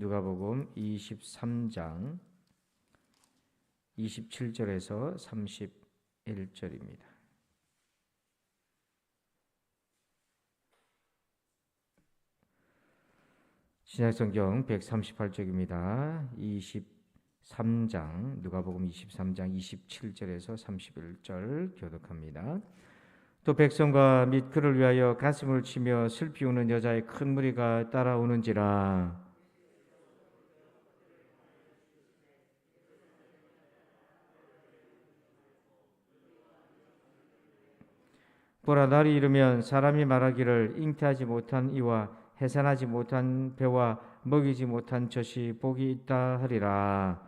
누가복음 23장 27절에서 31절입니다. 신약성경 138쪽입니다. 23장 누가복음 23장 27절에서 31절 교독합니다. 또 백성과 및 그를 위하여 가슴을 치며 슬피 우는 여자의 큰 무리가 따라오는지라. 보라, 날이 이르면 사람이 말하기를 잉태하지 못한 이와 해산하지 못한 배와 먹이지 못한 젖이 복이 있다 하리라.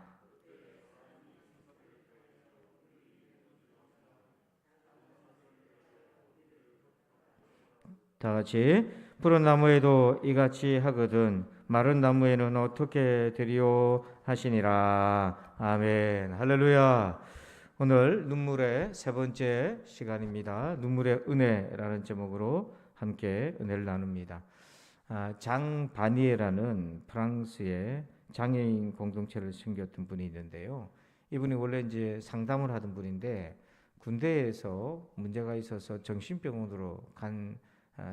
다 같이. 푸른 나무에도 이같이 하거든 마른 나무에는 어떻게 되리요 하시니라. 아멘. 할렐루야. 오늘 눈물의 세 번째 시간입니다. 눈물의 은혜라는 제목으로 함께 은혜를 나눕니다. 장바니에라는 프랑스의 장애인 공동체를 섬겼던 분이 있는데요. 이분이 원래 이제 상담을 하던 분인데 군대에서 문제가 있어서 정신병원으로 간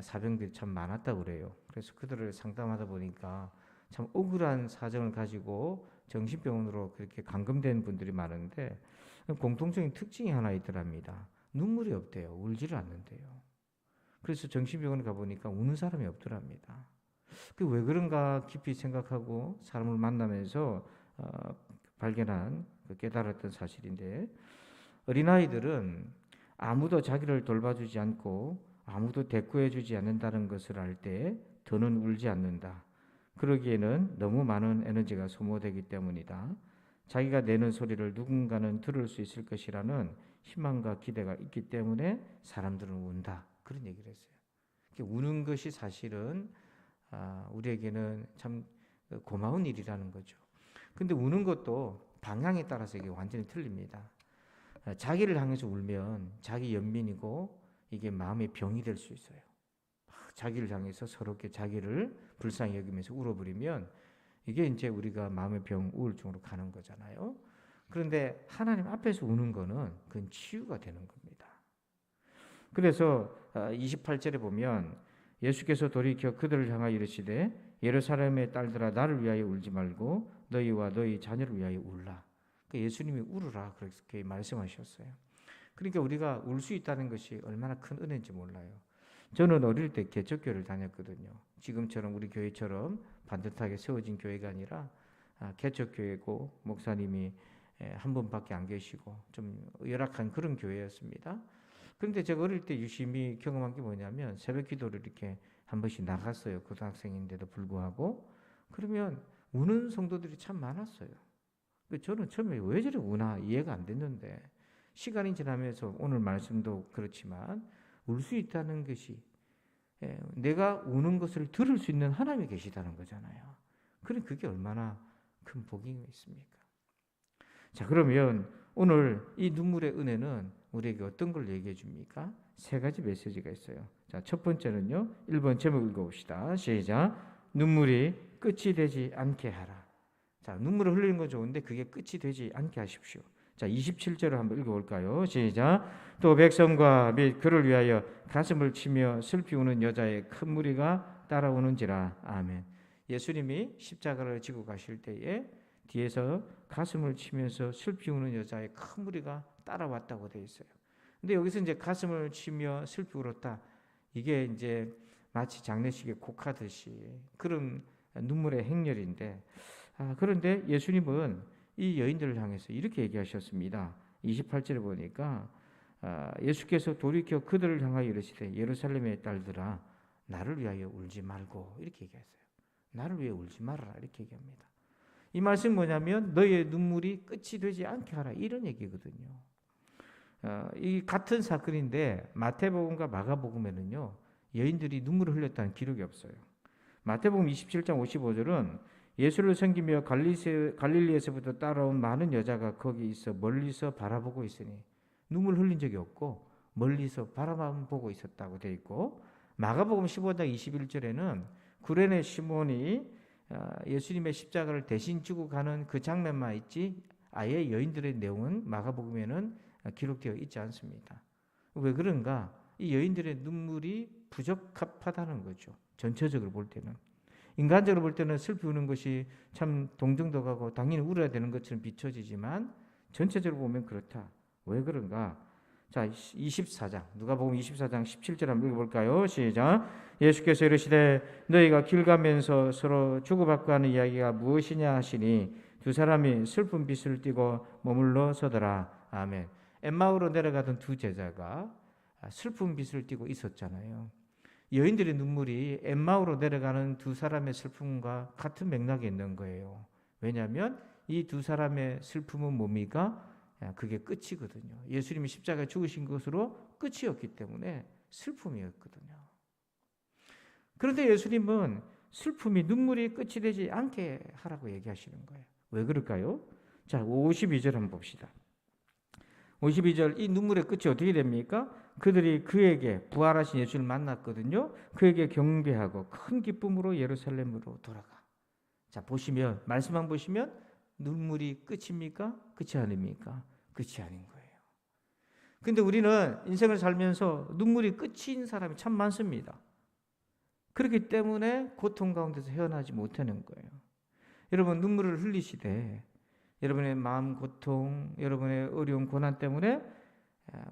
사병들이 참 많았다고 그래요. 그래서 그들을 상담하다 보니까 참 억울한 사정을 가지고 정신병원으로 그렇게 감금된 분들이 많은데 공통적인 특징이 하나 있더랍니다. 눈물이 없대요. 울지를 않는데요. 그래서 정신병원에 가보니까 우는 사람이 없더랍니다. 그 왜 그런가 깊이 생각하고 사람을 만나면서 발견한 깨달았던 사실인데, 어린아이들은 아무도 자기를 돌봐주지 않고 아무도 대꾸해주지 않는다는 것을 알 때 더는 울지 않는다. 그러기에는 너무 많은 에너지가 소모되기 때문이다. 자기가 내는 소리를 누군가는 들을 수 있을 것이라는 희망과 기대가 있기 때문에 사람들은 운다. 그런 얘기를 했어요. 우는 것이 사실은 우리에게는 참 고마운 일이라는 거죠. 근데 우는 것도 방향에 따라서 이게 완전히 틀립니다. 자기를 향해서 울면 자기 연민이고 이게 마음의 병이 될 수 있어요. 자기를 향해서 서럽게 자기를 불쌍히 여기면서 울어버리면 이게 이제 우리가 마음의 병, 우울증으로 가는 거잖아요. 그런데 하나님 앞에서 우는 거는 그건 치유가 되는 겁니다. 그래서 28절에 보면 예수께서 돌이켜 그들을 향하여 이르시되 예루살렘의 딸들아 나를 위하여 울지 말고 너희와 너희 자녀를 위하여 울라. 예수님이 울으라 그렇게 말씀하셨어요. 그러니까 우리가 울 수 있다는 것이 얼마나 큰 은혜인지 몰라요. 저는 어릴 때 개척교회를 다녔거든요. 지금처럼 우리 교회처럼 반듯하게 세워진 교회가 아니라 개척교회고 목사님이 한 분밖에 안 계시고 좀 열악한 그런 교회였습니다. 그런데 제가 어릴 때 유심히 경험한 게 뭐냐면 새벽 기도를 이렇게 한 번씩 나갔어요. 고등학생인데도 불구하고. 그러면 우는 성도들이 참 많았어요. 저는 처음에 왜 저렇게 우나 이해가 안 됐는데 시간이 지나면서 오늘 말씀도 그렇지만 울 수 있다는 것이 내가 우는 것을 들을 수 있는 하나님이 계시다는 거잖아요. 그럼 그게 얼마나 큰 복이 있습니까? 자, 그러면 오늘 이 눈물의 은혜는 우리에게 어떤 걸 얘기해 줍니까? 세 가지 메시지가 있어요. 자, 첫 번째는요. 1번 제목 읽어봅시다. 시작. 눈물이 끝이 되지 않게 하라. 자, 눈물을 흘리는 건 좋은데 그게 끝이 되지 않게 하십시오. 자, 27절을 한번 읽어볼까요? 시작. 또 백성과 및 그를 위하여 가슴을 치며 슬피 우는 여자의 큰 무리가 따라오는지라. 아멘. 예수님이 십자가를 지고 가실 때에 뒤에서 가슴을 치면서 슬피 우는 여자의 큰 무리가 따라왔다고 되어 있어요. 근데 여기서 이제 가슴을 치며 슬피 울었다. 이게 이제 마치 장례식에 곡하듯이 그런 눈물의 행렬인데, 그런데 예수님은 이 여인들을 향해서 이렇게 얘기하셨습니다. 28절에 보니까 예수께서 돌이켜 그들을 향하여 이르시되 예루살렘의 딸들아 나를 위하여 울지 말고 이렇게 얘기했어요. 나를 위해 울지 말아라 이렇게 얘기합니다. 이 말씀 뭐냐면 너의 눈물이 끝이 되지 않게 하라 이런 얘기거든요. 이 같은 사건인데 마태복음과 마가복음에는요 여인들이 눈물을 흘렸다는 기록이 없어요. 마태복음 27장 55절은 예수를 섬기며 갈릴리에서부터 따라온 많은 여자가 거기 있어 멀리서 바라보고 있으니 눈물 흘린 적이 없고 멀리서 바라만 보고 있었다고 되어 있고, 마가복음 15장 21절에는 구레네 시몬이 예수님의 십자가를 대신 지고 가는 그 장면만 있지 아예 여인들의 내용은 마가복음에는 기록되어 있지 않습니다. 왜 그런가? 이 여인들의 눈물이 부적합하다는 거죠. 전체적으로 볼 때는. 인간적으로 볼 때는 슬피 우는 것이 참 동정도 가고 당연히 울어야 되는 것처럼 비춰지지만 전체적으로 보면 그렇다. 왜 그런가? 자, 24장 누가복음 24장 17절 한번 읽어볼까요? 시작. 예수께서 이르시되 너희가 길 가면서 서로 주고받고 하는 이야기가 무엇이냐 하시니 두 사람이 슬픈 빛을 띠고 머물러 서더라. 아멘. 엠마오로 내려가던 두 제자가 슬픈 빛을 띠고 있었잖아요. 여인들의 눈물이 엠마오로 내려가는 두 사람의 슬픔과 같은 맥락에 있는 거예요. 왜냐하면 이 두 사람의 슬픔은 뭡니까? 그게 끝이거든요. 예수님이 십자가에 죽으신 것으로 끝이었기 때문에 슬픔이었거든요. 그런데 예수님은 슬픔이 눈물이 끝이 되지 않게 하라고 얘기하시는 거예요. 왜 그럴까요? 자, 52절 한번 봅시다. 52절 이 눈물의 끝이 어떻게 됩니까? 그들이 그에게 부활하신 예수를 만났거든요. 그에게 경배하고 큰 기쁨으로 예루살렘으로 돌아가. 자, 보시면 말씀만 보시면 눈물이 끝입니까? 끝이 아닙니까? 끝이 아닌 거예요. 근데 우리는 인생을 살면서 눈물이 끝인 사람이 참 많습니다. 그렇기 때문에 고통 가운데서 헤어나지 못하는 거예요. 여러분 눈물을 흘리시되 여러분의 마음 고통, 여러분의 어려운 고난 때문에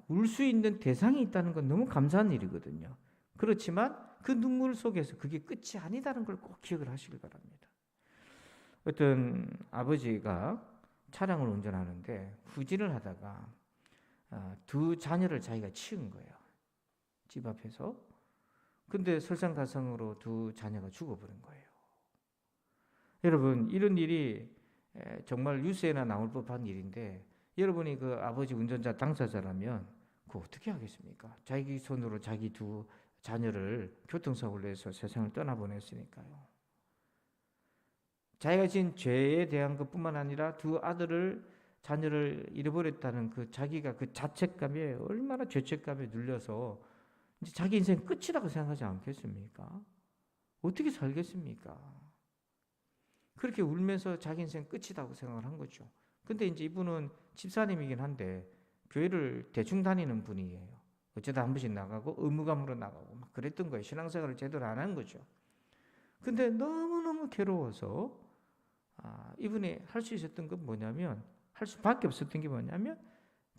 울 수 있는 대상이 있다는 건 너무 감사한 일이거든요. 그렇지만 그 눈물 속에서 그게 끝이 아니다는 걸 꼭 기억을 하시길 바랍니다. 어떤 아버지가 차량을 운전하는데 후진을 하다가 두 자녀를 자기가 치은 거예요. 집 앞에서. 근데 설상가상으로 두 자녀가 죽어버린 거예요. 여러분 이런 일이 정말 뉴스에나 나올 법한 일인데 여러분이 그 아버지 운전자 당사자라면 그거 어떻게 하겠습니까? 자기 손으로 자기 두 자녀를 교통사고를 내서 세상을 떠나보냈으니까요. 자기가 지은 죄에 대한 것뿐만 아니라 두 자녀를 잃어버렸다는 그 자기가 그 자책감에 얼마나 죄책감에 눌려서 이제 자기 인생 끝이라고 생각하지 않겠습니까? 어떻게 살겠습니까? 그렇게 울면서 자기 인생 끝이라고 생각을 한 거죠. 근데 이제 이분은 집사님이긴 한데 교회를 대충 다니는 분이에요. 어쩌다 한 번씩 나가고 의무감으로 나가고 막 그랬던 거예요. 신앙생활을 제대로 안 한 거죠. 근데 너무너무 괴로워서 이분이 할 수 있었던 건 뭐냐면 할 수밖에 없었던 게 뭐냐면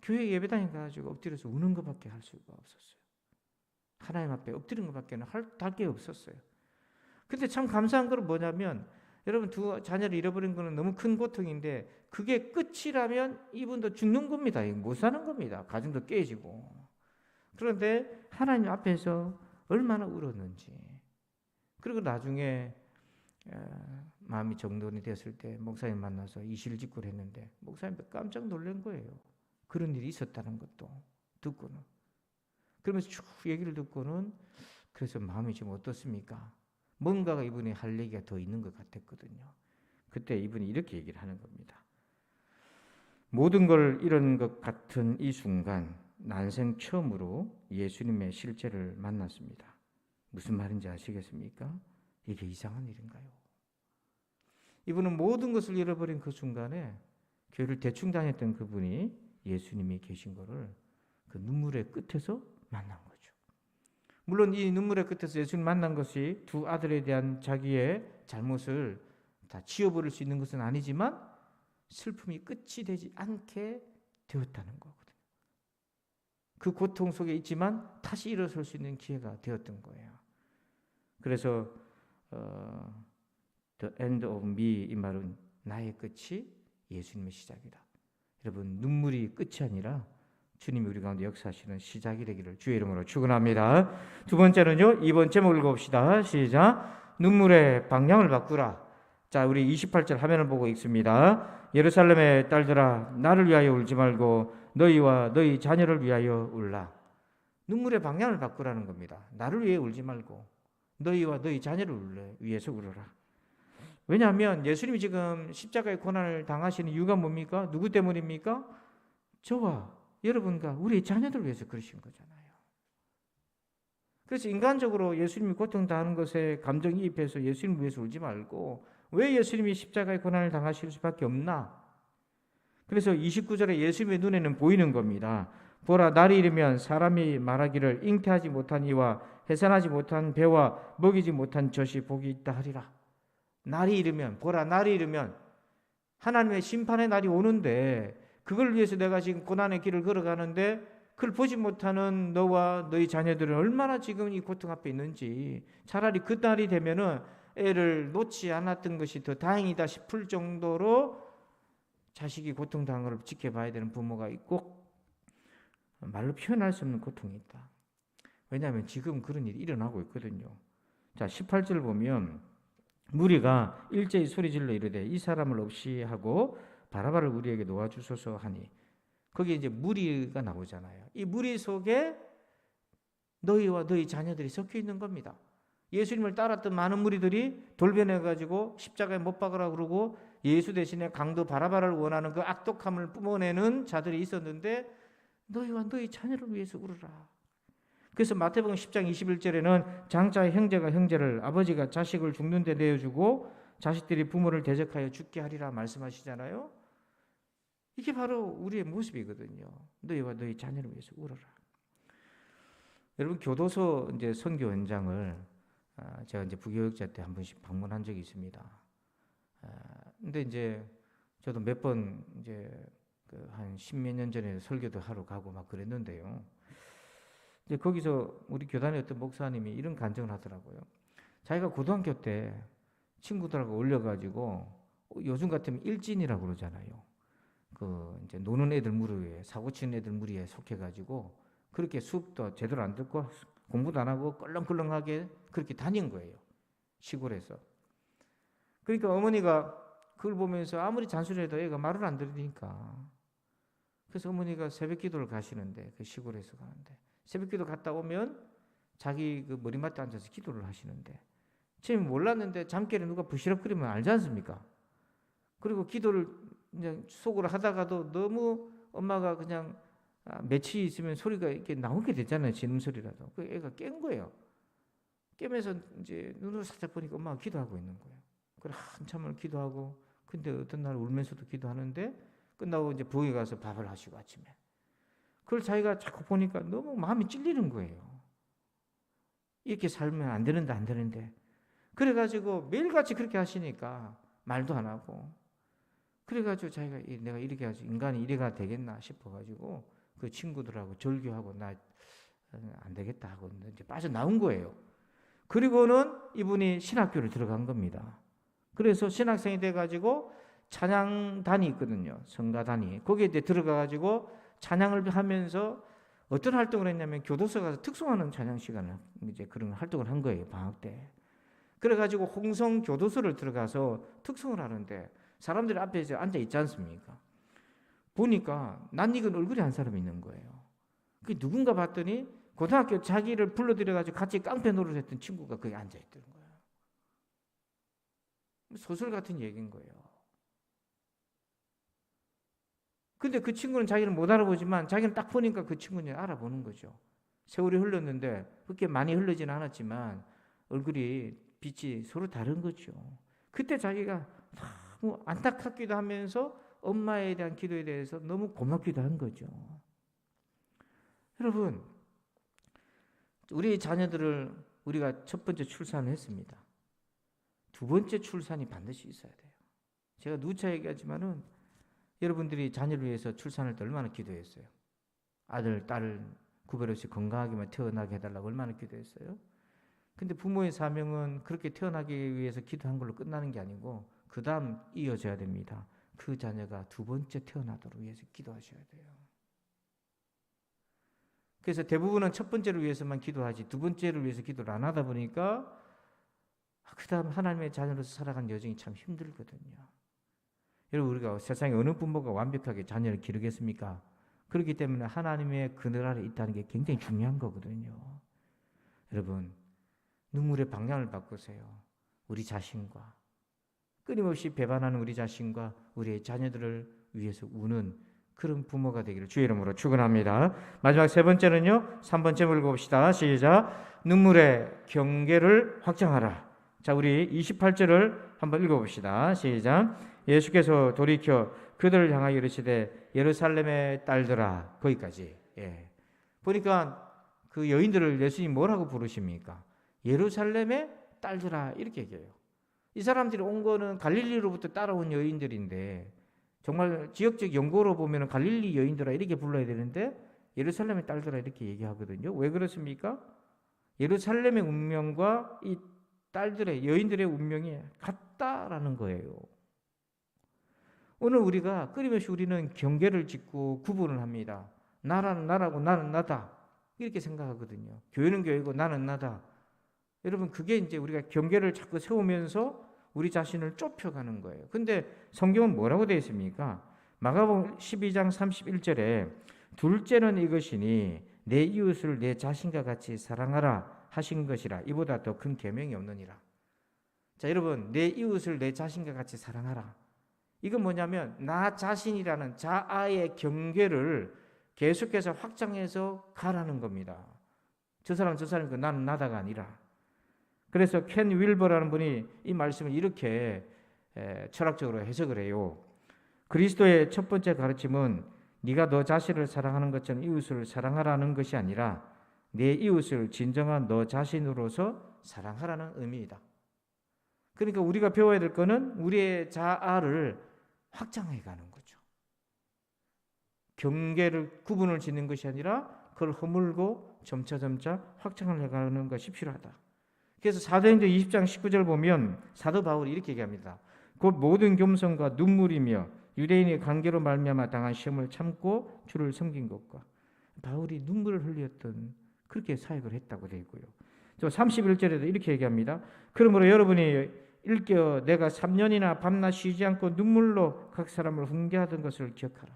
교회 예배당에 가가지고 엎드려서 우는 것밖에 할 수가 없었어요. 하나님 앞에 엎드리는 것밖에는 할 게 없었어요. 근데 참 감사한 건 뭐냐면 여러분 두 자녀를 잃어버린 거는 너무 큰 고통인데 그게 끝이라면 이분도 죽는 겁니다. 못 사는 겁니다. 가정도 깨지고. 그런데 하나님 앞에서 얼마나 울었는지. 그리고 나중에 마음이 정돈이 됐을 때 목사님 만나서 이실직고를 했는데 목사님도 깜짝 놀란 거예요. 그런 일이 있었다는 것도 듣고는. 그러면서 쭉 얘기를 듣고는 그래서 마음이 지금 어떻습니까? 뭔가가 이분이 할 얘기가 더 있는 것 같았거든요. 그때 이분이 이렇게 얘기를 하는 겁니다. 모든 걸 잃은 것 같은 이 순간 난생 처음으로 예수님의 실제를 만났습니다. 무슨 말인지 아시겠습니까? 이게 이상한 일인가요? 이분은 모든 것을 잃어버린 그 순간에 교회를 대충 다녔던 그분이 예수님이 계신 거를 그 눈물의 끝에서 만난 거죠. 물론 이 눈물의 끝에서 예수님 만난 것이 두 아들에 대한 자기의 잘못을 다 지워버릴 수 있는 것은 아니지만 슬픔이 끝이 되지 않게 되었다는 거거든요. 그 고통 속에 있지만 다시 일어설 수 있는 기회가 되었던 거예요. 그래서 The end of me 이 말은 나의 끝이 예수님의 시작이다. 여러분 눈물이 끝이 아니라 주님이 우리 가운데 역사하시는 시작이 되기를 주의 이름으로 축원합니다. 두 번째는요. 이번 제목 읽어봅시다. 시작. 눈물의 방향을 바꾸라. 자, 우리 28절 화면을 보고 읽습니다. 예루살렘의 딸들아 나를 위하여 울지 말고 너희와 너희 자녀를 위하여 울라. 눈물의 방향을 바꾸라는 겁니다. 나를 위해 울지 말고 너희와 너희 자녀를 위해서 울어라. 왜냐하면 예수님이 지금 십자가의 고난을 당하시는 이유가 뭡니까? 누구 때문입니까? 저와 여러분과 우리 자녀들 위해서 그러신 거잖아요. 그래서 인간적으로 예수님이 고통당하는 것에 감정이입해서 예수님 위해서 울지 말고 왜 예수님이 십자가의 고난을 당하실 수밖에 없나? 그래서 29절에 예수님의 눈에는 보이는 겁니다. 보라, 날이 이르면 사람이 말하기를 잉태하지 못한 이와 해산하지 못한 배와 먹이지 못한 젖이 복이 있다 하리라. 날이 이르면, 보라, 날이 이르면 하나님의 심판의 날이 오는데, 그걸 위해서 내가 지금 고난의 길을 걸어가는데 그걸 보지 못하는 너와 너희 자녀들은 얼마나 지금 이 고통 앞에 있는지, 차라리 그 날이 되면은 애를 놓지 않았던 것이 더 다행이다 싶을 정도로 자식이 고통당한 걸 지켜봐야 되는 부모가 있고, 말로 표현할 수 없는 고통이 있다. 왜냐하면 지금 그런 일이 일어나고 있거든요. 자, 18절 보면 무리가 일제히 소리질러 이르되 이 사람을 없이 하고 바라바를 우리에게 놓아주소서 하니, 거기에 이제 무리가 나오잖아요. 이 무리 속에 너희와 너희 자녀들이 섞여 있는 겁니다. 예수님을 따랐던 많은 무리들이 돌변해가지고 십자가에 못 박으라고 그러고 예수 대신에 강도 바라바를 원하는 그 악독함을 뿜어내는 자들이 있었는데, 너희와 너희 자녀를 위해서 울어라. 그래서 마태복음 10장 21절에는 장자의 형제가 형제를, 아버지가 자식을 죽는 데 내어주고 자식들이 부모를 대적하여 죽게 하리라 말씀하시잖아요. 이게 바로 우리의 모습이거든요. 너희와 너희 자녀를 위해서 울어라. 여러분, 교도소 이제 선교 현장을 제가 이제 부교육자 때 한 번씩 방문한 적이 있습니다. 근데 이제 저도 몇 번 이제 한 십몇 년 전에 설교도 하러 가고 막 그랬는데요. 이제 거기서 우리 교단의 어떤 목사님이 이런 간증을 하더라고요. 자기가 고등학교 때 친구들하고 올려가지고, 요즘 같으면 일진이라고 그러잖아요. 그 이제 노는 애들 무리에, 사고 치는 애들 무리에 속해가지고 그렇게 수업도 제대로 안 듣고 공부도 안 하고 껄렁껄렁하게 그렇게 다닌 거예요, 시골에서. 그러니까 어머니가 그걸 보면서 아무리 잔소리해도 애가 말을 안 들으니까, 그래서 어머니가 새벽 기도를 가시는데, 그 시골에서 가는데 새벽 기도 갔다 오면 자기 그 머리맡에 앉아서 기도를 하시는데, 처음에 몰랐는데 잠결에 누가 부시럭거리면 알지 않습니까? 그리고 기도를 그냥 속으로 하다가도 너무 엄마가 그냥 며칠 있으면 소리가 이렇게 나오게 되잖아요, 신음소리라도. 그 애가 깬 거예요. 깨면서 이제 눈을 살짝 보니까 엄마가 기도하고 있는 거예요. 그래 한참을 기도하고, 근데 어떤 날 울면서도 기도하는데, 끝나고 이제 부엌에 가서 밥을 하시고 아침에. 그걸 자기가 자꾸 보니까 너무 마음이 찔리는 거예요. 이렇게 살면 안 되는데. 그래가지고 매일같이 그렇게 하시니까 말도 안 하고, 그래가지고 자기가 내가 이렇게 하지, 인간이 이래가 되겠나 싶어가지고 그 친구들하고 절교하고 나 안 되겠다 하고 이제 빠져나온 거예요. 그리고는 이분이 신학교를 들어간 겁니다. 그래서 신학생이 돼가지고 찬양단이 있거든요, 성가단이. 거기에 이제 들어가가지고 찬양을 하면서 어떤 활동을 했냐면, 교도소 가서 특송하는 찬양 시간을 이제 그런 활동을 한 거예요, 방학 때. 그래가지고 홍성 교도소를 들어가서 특송을 하는데 사람들이 앞에 앉아 있지 않습니까? 보니까 낯익은 얼굴이 한 사람이 있는 거예요. 그게 누군가 봤더니 고등학교 자기를 불러들여가지고 같이 깡패 노릇 했던 친구가 거기 앉아 있던 거예요. 소설 같은 얘기인 거예요. 근데 그 친구는 자기를 못 알아보지만 자기는 딱 보니까 그 친구는 알아보는 거죠. 세월이 흘렀는데 그렇게 많이 흘러지는 않았지만 얼굴이 빛이 서로 다른 거죠. 그때 자기가 너무 안타깝기도 하면서 엄마에 대한 기도에 대해서 너무 고맙기도 한 거죠. 여러분, 우리 자녀들을 우리가 첫 번째 출산을 했습니다. 두 번째 출산이 반드시 있어야 돼요. 제가 누차 얘기하지만은 여러분들이 자녀를 위해서 출산할 때 얼마나 기도했어요? 아들, 딸을 구별 없이 건강하게만 태어나게 해달라고 얼마나 기도했어요? 근데 부모의 사명은 그렇게 태어나기 위해서 기도한 걸로 끝나는 게 아니고 그 다음 이어져야 됩니다. 그 자녀가 두 번째 태어나도록 위해서 기도하셔야 돼요. 그래서 대부분은 첫 번째를 위해서만 기도하지 두 번째를 위해서 기도를 안 하다 보니까 그 다음 하나님의 자녀로서 살아가는 여정이 참 힘들거든요. 여러분, 우리가 세상에 어느 부모가 완벽하게 자녀를 기르겠습니까? 그렇기 때문에 하나님의 그늘 아래 있다는 게 굉장히 중요한 거거든요. 여러분, 눈물의 방향을 바꾸세요. 우리 자신과 끊임없이 배반하는 우리 자신과 우리의 자녀들을 위해서 우는 그런 부모가 되기를 주의 이름으로 축원합니다. 마지막 세 번째는요, 3번째 읽어봅시다. 시작. 눈물의 경계를 확장하라. 자, 우리 28절을 한번 읽어봅시다. 시작. 예수께서 돌이켜 그들을 향하여 이르시되 예루살렘의 딸들아. 거기까지. 예. 보니까 그 여인들을 예수님 뭐라고 부르십니까? 예루살렘의 딸들아 이렇게 얘기해요. 이 사람들이 온 거는 갈릴리로부터 따라온 여인들인데 정말 지역적 용어로 보면 갈릴리 여인들아 이렇게 불러야 되는데 예루살렘의 딸들아 이렇게 얘기하거든요. 왜 그렇습니까? 예루살렘의 운명과 이 딸들의 여인들의 운명이 같다라는 거예요. 오늘 우리가 끊임없이 우리는 경계를 짓고 구분을 합니다. 나라는 나라고 나는 나다 이렇게 생각하거든요. 교회는 교회고 나는 나다. 여러분 그게 이제 우리가 경계를 자꾸 세우면서 우리 자신을 좁혀가는 거예요. 근데 성경은 뭐라고 되어 있습니까? 마가복음 12장 31절에 둘째는 이것이니 내 이웃을 내 자신과 같이 사랑하라 하신 것이라 이보다 더 큰 계명이 없느니라. 자 여러분 내 이웃을 내 자신과 같이 사랑하라. 이건 뭐냐면 나 자신이라는 자아의 경계를 계속해서 확장해서 가라는 겁니다. 저 사람 나는 나다가 아니라. 그래서 켄 윌버라는 분이 이 말씀을 이렇게 철학적으로 해석을 해요. 그리스도의 첫 번째 가르침은 네가 너 자신을 사랑하는 것처럼 이웃을 사랑하라는 것이 아니라 내 이웃을 진정한 너 자신으로서 사랑하라는 의미이다. 그러니까 우리가 배워야 될 거는 우리의 자아를 확장해 가는 거죠. 경계를 구분을 짓는 것이 아니라 그걸 허물고 점차 확장을 해가는 것이 필요하다. 그래서 사도행전 20장 19절 보면 사도 바울이 이렇게 얘기합니다. 곧 모든 겸손과 눈물이며 유대인의 관계로 말미암아 당한 시험을 참고 주를 섬긴 것과 바울이 눈물을 흘렸던 그렇게 사역을 했다고 되어 있고요. 또 31절에도 이렇게 얘기합니다. 그러므로 여러분이 일깨어 내가 3년이나 밤낮 쉬지 않고 눈물로 각 사람을 훈계하던 것을 기억하라.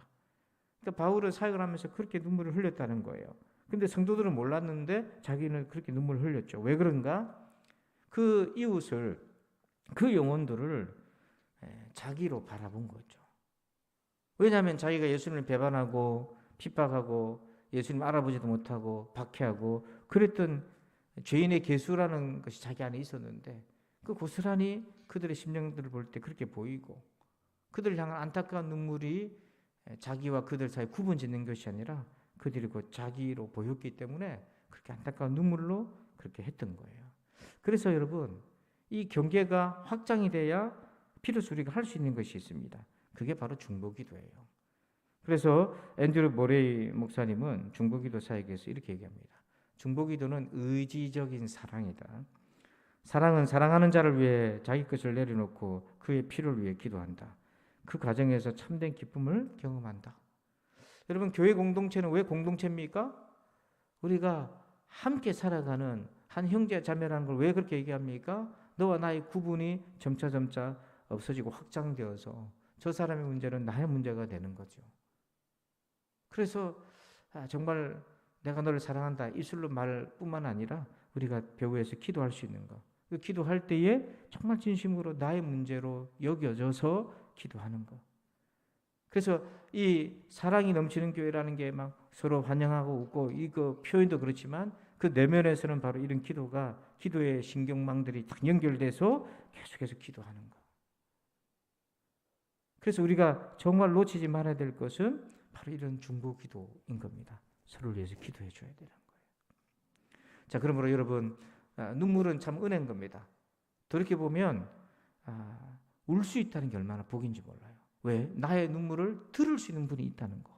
그러니까 바울은 사역을 하면서 그렇게 눈물을 흘렸다는 거예요. 근데 성도들은 몰랐는데 자기는 그렇게 눈물을 흘렸죠. 왜 그런가? 그 이웃을, 그 영혼들을 자기로 바라본 거죠. 왜냐하면 자기가 예수님을 배반하고 핍박하고 예수님 알아보지도 못하고 박해하고 그랬던 죄인의 계수라는 것이 자기 안에 있었는데 그 고스란히 그들의 심령들을 볼 때 그렇게 보이고 그들을 향한 안타까운 눈물이 자기와 그들 사이 구분 짓는 것이 아니라 그들이 곧 자기로 보였기 때문에 그렇게 안타까운 눈물로 그렇게 했던 거예요. 그래서 여러분 이 경계가 확장이 돼야 비로소 우리가 할 수 있는 것이 있습니다. 그게 바로 중보기도예요. 그래서 앤드류 모레이 목사님은 중보기도 사역에서 이렇게 얘기합니다. 중보기도는 의지적인 사랑이다. 사랑은 사랑하는 자를 위해 자기 것을 내려놓고 그의 피를 위해 기도한다. 그 과정에서 참된 기쁨을 경험한다. 여러분 교회 공동체는 왜 공동체입니까? 우리가 함께 살아가는 한 형제 자매라는 걸 왜 그렇게 얘기합니까? 너와 나의 구분이 점차 없어지고 확장되어서 저 사람의 문제는 나의 문제가 되는 거죠. 그래서 정말 내가 너를 사랑한다 입술로 말뿐만 아니라 우리가 배후에서 기도할 수 있는 것. 그 기도할 때에 정말 진심으로 나의 문제로 여겨져서 기도하는 것. 그래서 이 사랑이 넘치는 교회라는 게 막 서로 환영하고 웃고 이거 표현도 그렇지만 그 내면에서는 바로 이런 기도가 기도의 신경망들이 딱 연결돼서 계속해서 기도하는 것. 그래서 우리가 정말 놓치지 말아야 될 것은 바로 이런 중보 기도인 겁니다. 서로를 위해서 기도해 줘야 되는 거예요. 자, 그러므로 여러분 눈물은 참 은혜인 겁니다. 그렇게 보면 울 수 있다는 게 얼마나 복인지 몰라요. 왜? 나의 눈물을 들을 수 있는 분이 있다는 거.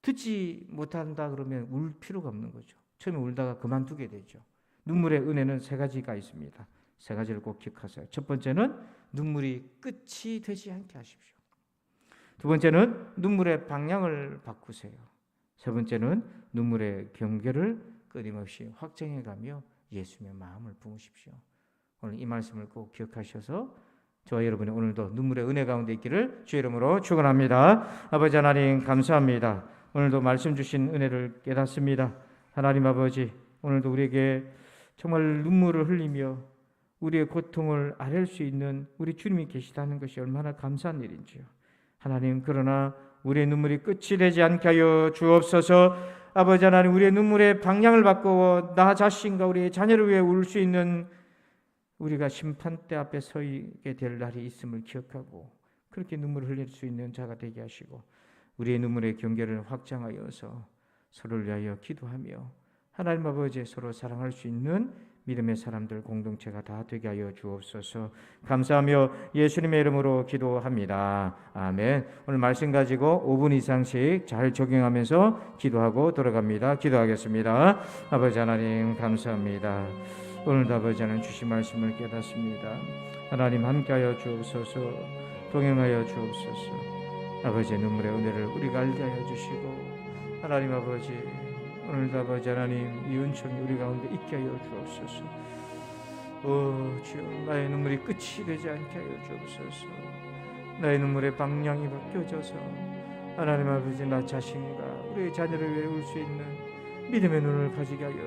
듣지 못한다 그러면 울 필요가 없는 거죠. 처음에 울다가 그만두게 되죠. 눈물의 은혜는 세 가지가 있습니다. 세 가지를 꼭 기억하세요. 첫 번째는 눈물이 끝이 되지 않게 하십시오. 두 번째는 눈물의 방향을 바꾸세요. 세 번째는 눈물의 경계를 끊임없이 확장해가며 예수님의 마음을 부으십시오. 오늘 이 말씀을 꼭 기억하셔서 저와 여러분이 오늘도 눈물의 은혜 가운데 있기를 주의 이름으로 축원합니다. 아버지 하나님 감사합니다. 오늘도 말씀 주신 은혜를 깨닫습니다. 하나님 아버지 오늘도 우리에게 정말 눈물을 흘리며 우리의 고통을 아랠 수 있는 우리 주님이 계시다는 것이 얼마나 감사한 일인지요. 하나님 그러나 우리의 눈물이 끝이 되지 않게 하여 주옵소서. 아버지 하나님 우리의 눈물의 방향을 바꾸어 나 자신과 우리의 자녀를 위해 울 수 있는 우리가 심판대 앞에 서게 될 날이 있음을 기억하고 그렇게 눈물을 흘릴 수 있는 자가 되게 하시고 우리의 눈물의 경계를 확장하여서 서로를 위하여 기도하며 하나님 아버지 서로 사랑할 수 있는 믿음의 사람들 공동체가 다 되게 하여 주옵소서. 감사하며 예수님의 이름으로 기도합니다. 아멘. 오늘 말씀 가지고 5분 이상씩 잘 적용하면서 기도하고 돌아갑니다. 기도하겠습니다. 아버지 하나님 감사합니다. 오늘도 아버지 하나님 주신 말씀을 깨닫습니다. 하나님 함께하여 주옵소서. 동행하여 주옵소서. 아버지의 눈물의 은혜를 우리가 알게 하여 주시고 하나님 아버지 오늘도 아버지 하나님 이 은총이 우리 가운데 있게 하여 주옵소서. 주여 나의 눈물이 끝이 되지 않게 하여 주옵소서. 나의 눈물의 방향이 바뀌어져서 하나님 아버지 나 자신과 우리의 자녀를 위해 울 수 있는 믿음의 눈을 가지게 하여